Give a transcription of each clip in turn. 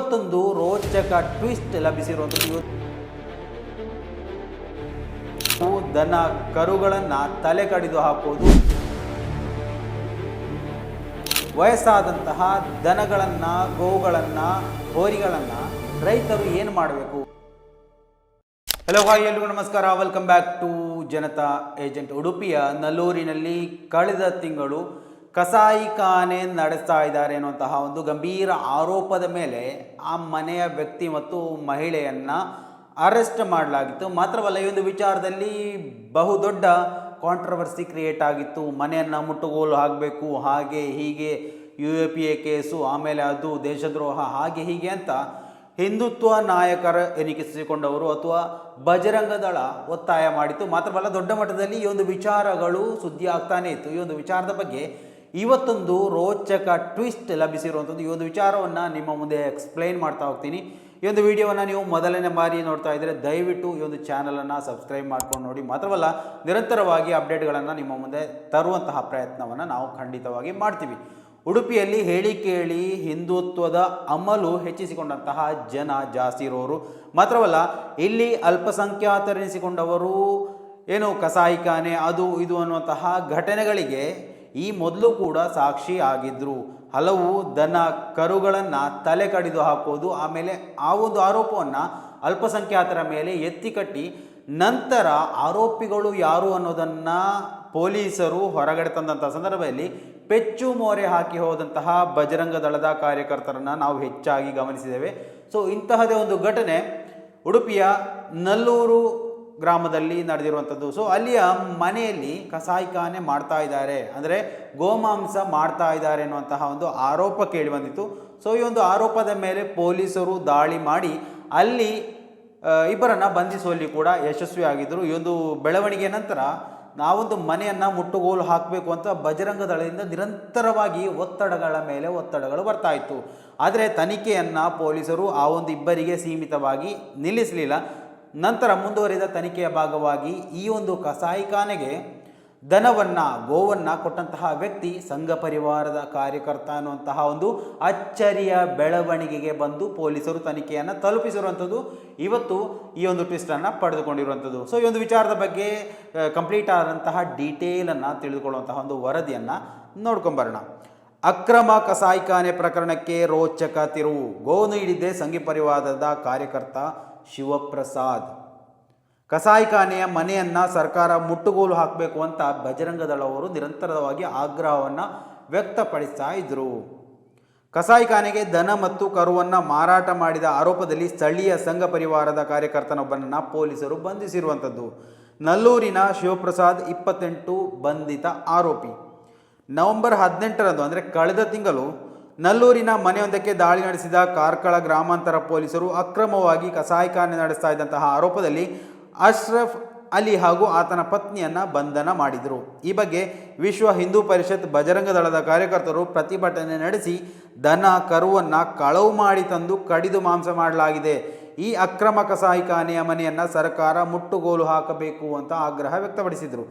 ಇವತ್ತೊಂದು ರೋಚಕ ಟ್ವಿಸ್ಟ್ ಲಭಿಸಿರುವಂಥದ್ದು. ದನ ಕರುಗಳನ್ನು ತಲೆ ಕಡಿದು ಹಾಕುವುದು, ವಯಸ್ಸಾದಂತಹ ದನಗಳನ್ನು, ಗೋವುಗಳನ್ನು, ಹೋರಿಗಳನ್ನು ರೈತರು ಏನು ಮಾಡಬೇಕು? ಹಲೋ ಹಾಯ್, ಎಲ್ರಿಗೂ ನಮಸ್ಕಾರ. Welcome back to Janata agent. ಉಡುಪಿಯ ನಲ್ಲೂರಿನಲ್ಲಿ ಕಳೆದ ತಿಂಗಳು ಕಸಾಯಿಖಾನೆ ನಡೆಸ್ತಾ ಇದ್ದಾರೆ ಎನ್ನುವಂತಹ ಒಂದು ಗಂಭೀರ ಆರೋಪದ ಮೇಲೆ ಆ ಮನೆಯ ವ್ಯಕ್ತಿ ಮತ್ತು ಮಹಿಳೆಯನ್ನು ಅರೆಸ್ಟ್ ಮಾಡಲಾಗಿತ್ತು. ಮಾತ್ರವಲ್ಲ, ಈ ಒಂದು ವಿಚಾರದಲ್ಲಿ ಬಹುದೊಡ್ಡ ಕಾಂಟ್ರವರ್ಸಿ ಕ್ರಿಯೇಟ್ ಆಗಿತ್ತು. ಮನೆಯನ್ನು ಮುಟ್ಟುಗೋಲು ಹಾಕಬೇಕು, ಹಾಗೆ ಹೀಗೆ, UAPA ಕೇಸು, ಆಮೇಲೆ ಅದು ದೇಶದ್ರೋಹ, ಹಾಗೆ ಹೀಗೆ ಅಂತ ಹಿಂದುತ್ವ ನಾಯಕರ ಎನಿಸಿಕೊಂಡವರು ಅಥವಾ ಬಜರಂಗ ದಳ ಒತ್ತಾಯ ಮಾಡಿತ್ತು. ಮಾತ್ರವಲ್ಲ, ದೊಡ್ಡ ಮಟ್ಟದಲ್ಲಿ ಈ ಒಂದು ವಿಚಾರಗಳು ಸುದ್ದಿ ಆಗ್ತಾನೆ ಇತ್ತು. ಈ ಒಂದು ವಿಚಾರದ ಬಗ್ಗೆ ಇವತ್ತೊಂದು ರೋಚಕ ಟ್ವಿಸ್ಟ್ ಲಭಿಸಿರುವಂಥದ್ದು. ಈ ಒಂದು ವಿಚಾರವನ್ನು ನಿಮ್ಮ ಮುಂದೆ ಎಕ್ಸ್ಪ್ಲೈನ್ ಮಾಡ್ತಾ ಹೋಗ್ತೀನಿ. ಈ ಒಂದು ವಿಡಿಯೋವನ್ನು ನೀವು ಮೊದಲನೇ ಬಾರಿ ನೋಡ್ತಾ ಇದ್ದರೆ ದಯವಿಟ್ಟು ಈ ಒಂದು ಚಾನಲನ್ನು ಸಬ್ಸ್ಕ್ರೈಬ್ ಮಾಡ್ಕೊಂಡು ನೋಡಿ. ಮಾತ್ರವಲ್ಲ, ನಿರಂತರವಾಗಿ ಅಪ್ಡೇಟ್ಗಳನ್ನು ನಿಮ್ಮ ಮುಂದೆ ತರುವಂತಹ ಪ್ರಯತ್ನವನ್ನು ನಾವು ಖಂಡಿತವಾಗಿ ಮಾಡ್ತೀವಿ. ಉಡುಪಿಯಲ್ಲಿ ಹೇಳಿ ಕೇಳಿ ಹಿಂದುತ್ವದ ಅಮಲು ಹೆಚ್ಚಿಸಿಕೊಂಡಂತಹ ಜನ ಜಾಸ್ತಿ ಇರೋರು. ಮಾತ್ರವಲ್ಲ, ಇಲ್ಲಿ ಅಲ್ಪಸಂಖ್ಯಾತರೆನಿಸಿಕೊಂಡವರು ಏನು ಕಸಾಯಿಖಾನೆ ಅದು ಇದು ಅನ್ನುವಂತಹ ಘಟನೆಗಳಿಗೆ ಈ ಮೊದಲು ಕೂಡ ಸಾಕ್ಷಿ ಆಗಿದ್ದರು. ಹಲವು ದನ ಕರುಗಳನ್ನು ತಲೆ ಕಡಿದು ಹಾಕೋದು, ಆಮೇಲೆ ಆ ಒಂದು ಆರೋಪವನ್ನು ಅಲ್ಪಸಂಖ್ಯಾತರ ಮೇಲೆ ಎತ್ತಿ ಕಟ್ಟಿ ನಂತರ ಆರೋಪಿಗಳು ಯಾರು ಅನ್ನೋದನ್ನು ಪೊಲೀಸರು ಹೊರಗಡೆ ತಂದಂಥ ಸಂದರ್ಭದಲ್ಲಿ ಪೆಚ್ಚು ಮೋರೆ ಹಾಕಿ ಹೋದಂತಹ ಬಜರಂಗ ದಳದ ಕಾರ್ಯಕರ್ತರನ್ನು ನಾವು ಹೆಚ್ಚಾಗಿ ಗಮನಿಸಿದ್ದೇವೆ. ಸೊ ಇಂತಹದೇ ಒಂದು ಘಟನೆ ಉಡುಪಿಯ ನಲ್ಲೂರು ಗ್ರಾಮದಲ್ಲಿ ನಡೆದಿರುವಂಥದ್ದು. ಸೊ ಅಲ್ಲಿಯ ಮನೆಯಲ್ಲಿ ಕಸಾಯಿಖಾನೆ ಮಾಡ್ತಾ ಇದ್ದಾರೆ, ಅಂದರೆ ಗೋಮಾಂಸ ಮಾಡ್ತಾ ಇದ್ದಾರೆ ಎನ್ನುವಂತಹ ಒಂದು ಆರೋಪ ಕೇಳಿ ಬಂದಿತ್ತು. ಸೊ ಈ ಒಂದು ಆರೋಪದ ಮೇಲೆ ಪೊಲೀಸರು ದಾಳಿ ಮಾಡಿ ಅಲ್ಲಿ ಇಬ್ಬರನ್ನು ಬಂಧಿಸುವಲ್ಲಿ ಕೂಡ ಯಶಸ್ವಿಯಾಗಿದ್ದರು. ಈ ಒಂದು ಬೆಳವಣಿಗೆ ನಂತರ ನಾವೊಂದು ಮನೆಯನ್ನು ಮುಟ್ಟುಗೋಲು ಹಾಕಬೇಕು ಅಂತ ಬಜರಂಗ ದಳದಿಂದ ನಿರಂತರವಾಗಿ ಒತ್ತಡಗಳ ಮೇಲೆ ಒತ್ತಡಗಳು ಬರ್ತಾ ಇತ್ತು. ಆದರೆ ತನಿಖೆಯನ್ನು ಪೊಲೀಸರು ಆ ಒಂದು ಇಬ್ಬರಿಗೆ ಸೀಮಿತವಾಗಿ ನಿಲ್ಲಿಸಲಿಲ್ಲ. ನಂತರ ಮುಂದುವರಿದ ತನಿಖೆಯ ಭಾಗವಾಗಿ ಈ ಒಂದು ಕಸಾಯಿಖಾನೆಗೆ ದನವನ್ನು, ಗೋವನ್ನು ಕೊಟ್ಟಂತಹ ವ್ಯಕ್ತಿ ಸಂಘ ಪರಿವಾರದ ಕಾರ್ಯಕರ್ತ ಅನ್ನುವಂತಹ ಒಂದು ಅಚ್ಚರಿಯ ಬೆಳವಣಿಗೆಗೆ ಬಂದು ಪೊಲೀಸರು ತನಿಖೆಯನ್ನು ತಲುಪಿಸಿರುವಂಥದ್ದು ಇವತ್ತು ಈ ಒಂದು ಟ್ವಿಸ್ಟನ್ನು ಪಡೆದುಕೊಂಡಿರುವಂಥದ್ದು. ಸೊ ಈ ಒಂದು ವಿಚಾರದ ಬಗ್ಗೆ ಕಂಪ್ಲೀಟ್ ಆದಂತಹ ಡೀಟೇಲನ್ನು ತಿಳಿದುಕೊಳ್ಳುವಂತಹ ಒಂದು ವರದಿಯನ್ನು ನೋಡ್ಕೊಂಬರೋಣ. ಅಕ್ರಮ ಕಸಾಯಿಖಾನೆ ಪ್ರಕರಣಕ್ಕೆ ರೋಚಕ ತಿರುವು. ಗೋ ನೀಡಿದ್ದೇ ಸಂಘ ಪರಿವಾರದ ಕಾರ್ಯಕರ್ತ ಶಿವಪ್ರಸಾದ್. ಕಸಾಯಿಖಾನೆಯ ಮನೆಯನ್ನು ಸರ್ಕಾರ ಮುಟ್ಟುಗೋಲು ಹಾಕಬೇಕು ಅಂತ ಬಜರಂಗ ದಳವರು ನಿರಂತರವಾಗಿ ಆಗ್ರಹವನ್ನು ವ್ಯಕ್ತಪಡಿಸ್ತಾ ಇದ್ದರು. ಕಸಾಯಿಖಾನೆಗೆ ದನ ಮತ್ತು ಕರುವನ್ನು ಮಾರಾಟ ಮಾಡಿದ ಆರೋಪದಲ್ಲಿ ಸ್ಥಳೀಯ ಸಂಘ ಪರಿವಾರದ ಕಾರ್ಯಕರ್ತನೊಬ್ಬನನ್ನು ಪೊಲೀಸರು ಬಂಧಿಸಿರುವಂಥದ್ದು. ನಲ್ಲೂರಿನ ಶಿವಪ್ರಸಾದ್ 28 ಬಂಧಿತ ಆರೋಪಿ. ನವೆಂಬರ್ 18ರಂದು, ಅಂದರೆ ಕಳೆದ ತಿಂಗಳು, ನಲ್ಲೂರಿನ ಮನೆಯೊಂದಕ್ಕೆ ದಾಳಿ ನಡೆಸಿದ ಕಾರ್ಕಳ ಗ್ರಾಮಾಂತರ ಪೊಲೀಸರು ಅಕ್ರಮವಾಗಿ ಕಸಾಯಿಖಾನೆ ನಡೆಸ್ತಾ ಇದ್ದಂತಹ ಆರೋಪದಲ್ಲಿ ಅಶ್ರಫ್ ಅಲಿ ಹಾಗೂ ಆತನ ಪತ್ನಿಯನ್ನು ಬಂಧನ ಮಾಡಿದರು. ಈ ಬಗ್ಗೆ ವಿಶ್ವ ಹಿಂದೂ ಪರಿಷತ್, ಬಜರಂಗ ದಳದ ಕಾರ್ಯಕರ್ತರು ಪ್ರತಿಭಟನೆ ನಡೆಸಿ ದನ ಕರುವನ್ನು ಕಳವು ಮಾಡಿ ತಂದು ಕಡಿದು ಮಾಂಸ ಮಾಡಲಾಗಿದೆ, ಈ ಅಕ್ರಮ ಕಸಾಯಿಖಾನೆಯ ಮನೆಯನ್ನು ಸರ್ಕಾರ ಮುಟ್ಟುಗೋಲು ಹಾಕಬೇಕು ಅಂತ ಆಗ್ರಹ ವ್ಯಕ್ತಪಡಿಸಿದರು.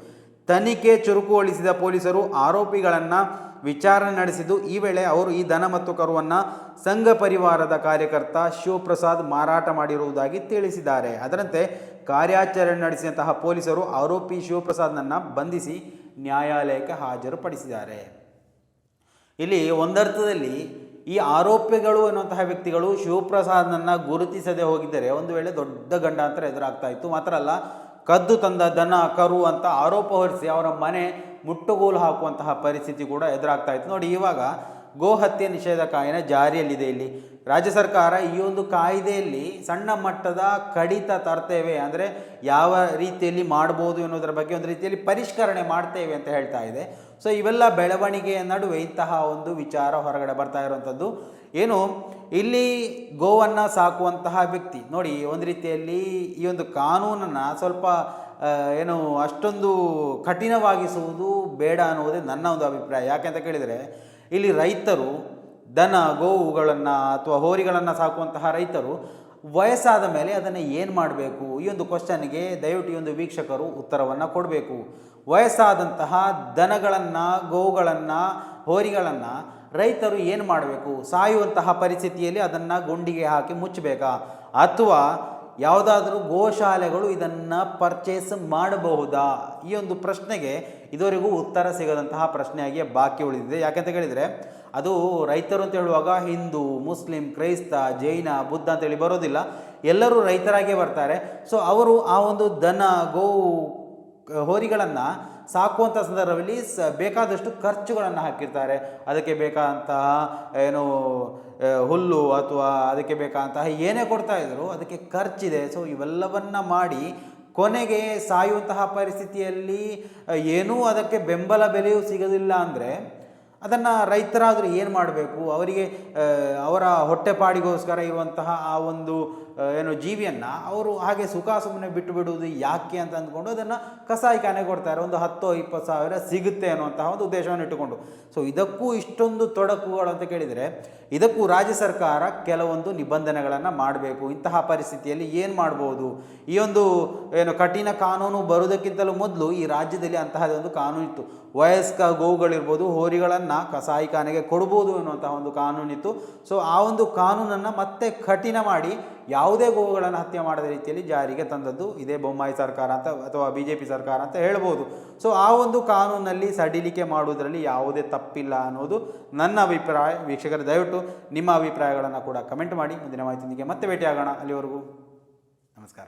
ತನಿಖೆ ಚುರುಕುಗೊಳಿಸಿದ ಪೊಲೀಸರು ಆರೋಪಿಗಳನ್ನು ವಿಚಾರಣೆ ನಡೆಸಿದ್ದು, ಈ ವೇಳೆ ಅವರು ಈ ದನ ಮತ್ತು ಕರುವನ್ನು ಸಂಘ ಪರಿವಾರದ ಕಾರ್ಯಕರ್ತ ಶಿವಪ್ರಸಾದ್ ಮಾರಾಟ ಮಾಡಿರುವುದಾಗಿ ತಿಳಿಸಿದ್ದಾರೆ. ಅದರಂತೆ ಕಾರ್ಯಾಚರಣೆ ನಡೆಸಿದಂತಹ ಪೊಲೀಸರು ಆರೋಪಿ ಶಿವಪ್ರಸಾದ್ನನ್ನು ಬಂಧಿಸಿ ನ್ಯಾಯಾಲಯಕ್ಕೆ ಹಾಜರುಪಡಿಸಿದ್ದಾರೆ. ಇಲ್ಲಿ ಒಂದರ್ಥದಲ್ಲಿ ಈ ಆರೋಪಿಗಳು ಎನ್ನುವಂತಹ ವ್ಯಕ್ತಿಗಳು ಶಿವಪ್ರಸಾದ್ನನ್ನು ಗುರುತಿಸದೆ ಹೋಗಿದ್ದರೆ ಒಂದು ವೇಳೆ ದೊಡ್ಡ ಗಂಡಾಂತರ ಎದುರಾಗ್ತಾ ಇತ್ತು. ಮಾತ್ರ ಅಲ್ಲ, ಕದ್ದು ತಂದ ದನ ಕರು ಅಂತ ಆರೋಪ ಹೊರಿಸಿ ಅವರ ಮನೆ ಮುಟ್ಟುಗೋಲು ಹಾಕುವಂತಹ ಪರಿಸ್ಥಿತಿ ಕೂಡ ಎದುರಾಗ್ತಾ ಇತ್ತು. ನೋಡಿ, ಇವಾಗ ಗೋ ಹತ್ಯೆ ನಿಷೇಧ ಕಾಯ್ದೆ ಜಾರಿಯಲ್ಲಿದೆ. ಇಲ್ಲಿ ರಾಜ್ಯ ಸರ್ಕಾರ ಈ ಒಂದು ಕಾಯ್ದೆಯಲ್ಲಿ ಸಣ್ಣ ಮಟ್ಟದ ಕಡಿತ ತರ್ತೇವೆ, ಅಂದರೆ ಯಾವ ರೀತಿಯಲ್ಲಿ ಮಾಡ್ಬೋದು ಅನ್ನೋದರ ಬಗ್ಗೆ ಒಂದು ರೀತಿಯಲ್ಲಿ ಪರಿಷ್ಕರಣೆ ಮಾಡ್ತೇವೆ ಅಂತ ಹೇಳ್ತಾ ಇದೆ. ಸೊ ಇವೆಲ್ಲ ಬೆಳವಣಿಗೆಯ ನಡುವೆ ಇಂತಹ ಒಂದು ವಿಚಾರ ಹೊರಗಡೆ ಬರ್ತಾ ಇರುವಂಥದ್ದು. ಏನು, ಇಲ್ಲಿ ಗೋವನ್ನು ಸಾಕುವಂತಹ ವ್ಯಕ್ತಿ ನೋಡಿ, ಒಂದು ರೀತಿಯಲ್ಲಿ ಈ ಒಂದು ಕಾನೂನನ್ನು ಸ್ವಲ್ಪ ಏನು ಅಷ್ಟೊಂದು ಕಠಿಣವಾಗಿಸುವುದು ಬೇಡ ಅನ್ನುವುದೇ ನನ್ನ ಒಂದು ಅಭಿಪ್ರಾಯ. ಯಾಕೆಂತ ಕೇಳಿದರೆ, ಇಲ್ಲಿ ರೈತರು ದನ ಗೋವುಗಳನ್ನು ಅಥವಾ ಹೋರಿಗಳನ್ನು ಸಾಕುವಂತಹ ರೈತರು ವಯಸ್ಸಾದ ಮೇಲೆ ಅದನ್ನು ಏನು ಮಾಡಬೇಕು, ಈ ಒಂದು ಕ್ವಶನ್ಗೆ ದಯವಿಟ್ಟು ಈ ಒಂದು ವೀಕ್ಷಕರು ಉತ್ತರವನ್ನು ಕೊಡಬೇಕು. ವಯಸ್ಸಾದಂತಹ ದನಗಳನ್ನು, ಗೋವುಗಳನ್ನು, ಹೋರಿಗಳನ್ನು ರೈತರು ಏನು ಮಾಡಬೇಕು? ಸಾಯುವಂತಹ ಪರಿಸ್ಥಿತಿಯಲ್ಲಿ ಅದನ್ನು ಗುಂಡಿಗೆ ಹಾಕಿ ಮುಚ್ಚಬೇಕಾ, ಅಥವಾ ಯಾವುದಾದ್ರೂ ಗೋಶಾಲೆಗಳು ಇದನ್ನು ಪರ್ಚೇಸ್ ಮಾಡಬಹುದಾ? ಈ ಒಂದು ಪ್ರಶ್ನೆಗೆ ಇದುವರೆಗೂ ಉತ್ತರ ಸಿಗದಂತಹ ಪ್ರಶ್ನೆಯಾಗಿ ಬಾಕಿ ಉಳಿದಿದೆ. ಯಾಕಂತ ಹೇಳಿದರೆ ಅದು ರೈತರು ಅಂತ ಹೇಳುವಾಗ ಹಿಂದೂ, ಮುಸ್ಲಿಂ, ಕ್ರೈಸ್ತ, ಜೈನ, ಬುದ್ಧ ಅಂತೇಳಿ ಬರೋದಿಲ್ಲ, ಎಲ್ಲರೂ ರೈತರಾಗೇ ಬರ್ತಾರೆ. ಸೊ ಅವರು ಆ ಒಂದು ದನ ಗೋ ಹೋರಿಗಳನ್ನು ಸಾಕುವಂಥ ಸಂದರ್ಭದಲ್ಲಿ ಬೇಕಾದಷ್ಟು ಖರ್ಚುಗಳನ್ನು ಹಾಕಿರ್ತಾರೆ. ಅದಕ್ಕೆ ಬೇಕಾದಂತಹ ಏನು ಹುಲ್ಲು ಅಥವಾ ಅದಕ್ಕೆ ಬೇಕಾದಂತಹ ಏನೇ ಕೊಡ್ತಾ ಇದ್ರು ಅದಕ್ಕೆ ಖರ್ಚಿದೆ. ಸೊ ಇವೆಲ್ಲವನ್ನ ಮಾಡಿ ಕೊನೆಗೆ ಸಾಯುವಂತಹ ಪರಿಸ್ಥಿತಿಯಲ್ಲಿ ಏನೂ ಅದಕ್ಕೆ ಬೆಂಬಲ ಬೆಲೆಯೂ ಸಿಗೋದಿಲ್ಲ ಅಂದರೆ ಅದನ್ನು ರೈತರಾದರೂ ಏನು ಮಾಡಬೇಕು? ಅವರಿಗೆ ಅವರ ಹೊಟ್ಟೆಪಾಡಿಗೋಸ್ಕರ ಇರುವಂತಹ ಆ ಒಂದು ಏನು ಜೀವಿಯನ್ನು ಅವರು ಹಾಗೆ ಸುಖ ಸುಮ್ಮನೆ ಬಿಟ್ಟು ಬಿಡುವುದು ಯಾಕೆ ಅಂತ ಅಂದ್ಕೊಂಡು ಅದನ್ನು ಕಸಾಯಿಖಾನೆ ಕೊಡ್ತಾರೆ. ಒಂದು 10-20 ಸಾವಿರ ಸಿಗುತ್ತೆ ಅನ್ನುವಂತಹ ಒಂದು ಉದ್ದೇಶವನ್ನು ಇಟ್ಟುಕೊಂಡು. ಸೊ ಇದಕ್ಕೂ ಇಷ್ಟೊಂದು ತೊಡಕುಗಳು ಅಂತ ಕೇಳಿದರೆ ಇದಕ್ಕೂ ರಾಜ್ಯ ಸರ್ಕಾರ ಕೆಲವೊಂದು ನಿಬಂಧನೆಗಳನ್ನು ಮಾಡಬೇಕು. ಇಂತಹ ಪರಿಸ್ಥಿತಿಯಲ್ಲಿ ಏನು ಮಾಡ್ಬೋದು? ಈ ಒಂದು ಏನು ಕಠಿಣ ಕಾನೂನು ಬರುವುದಕ್ಕಿಂತಲೂ ಮೊದಲು ಈ ರಾಜ್ಯದಲ್ಲಿ ಅಂತಹದೇ ಒಂದು ಕಾನೂನು ಇತ್ತು. ವಯಸ್ಕ ಗೋವುಗಳಿರ್ಬೋದು, ಹೋರಿಗಳನ್ನು ಕಸಾಯಿಖಾನೆಗೆ ಕೊಡ್ಬೋದು ಅನ್ನುವಂತಹ ಒಂದು ಕಾನೂನಿತ್ತು. ಸೊ ಆ ಒಂದು ಕಾನೂನನ್ನು ಮತ್ತೆ ಕಠಿಣ ಮಾಡಿ ಯಾವುದೇ ಗೋವುಗಳನ್ನು ಹತ್ಯೆ ಮಾಡದ ರೀತಿಯಲ್ಲಿ ಜಾರಿಗೆ ತಂದದ್ದು ಇದೇ ಬೊಮ್ಮಾಯಿ ಸರ್ಕಾರ ಅಂತ ಅಥವಾ BJP ಸರ್ಕಾರ ಅಂತ ಹೇಳ್ಬೋದು. ಸೊ ಆ ಒಂದು ಕಾನೂನಲ್ಲಿ ಸಡಿಲಿಕೆ ಮಾಡುವುದರಲ್ಲಿ ಯಾವುದೇ ತಪ್ಪಿಲ್ಲ ಅನ್ನೋದು ನನ್ನ ಅಭಿಪ್ರಾಯ. ವೀಕ್ಷಕರು ದಯವಿಟ್ಟು ನಿಮ್ಮ ಅಭಿಪ್ರಾಯಗಳನ್ನು ಕೂಡ ಕಮೆಂಟ್ ಮಾಡಿ. ಮುಂದಿನ ಮಾಹಿತಿಯೊಂದಿಗೆ ಮತ್ತೆ ಭೇಟಿಯಾಗೋಣ. ಅಲ್ಲಿವರೆಗೂ ನಮಸ್ಕಾರ.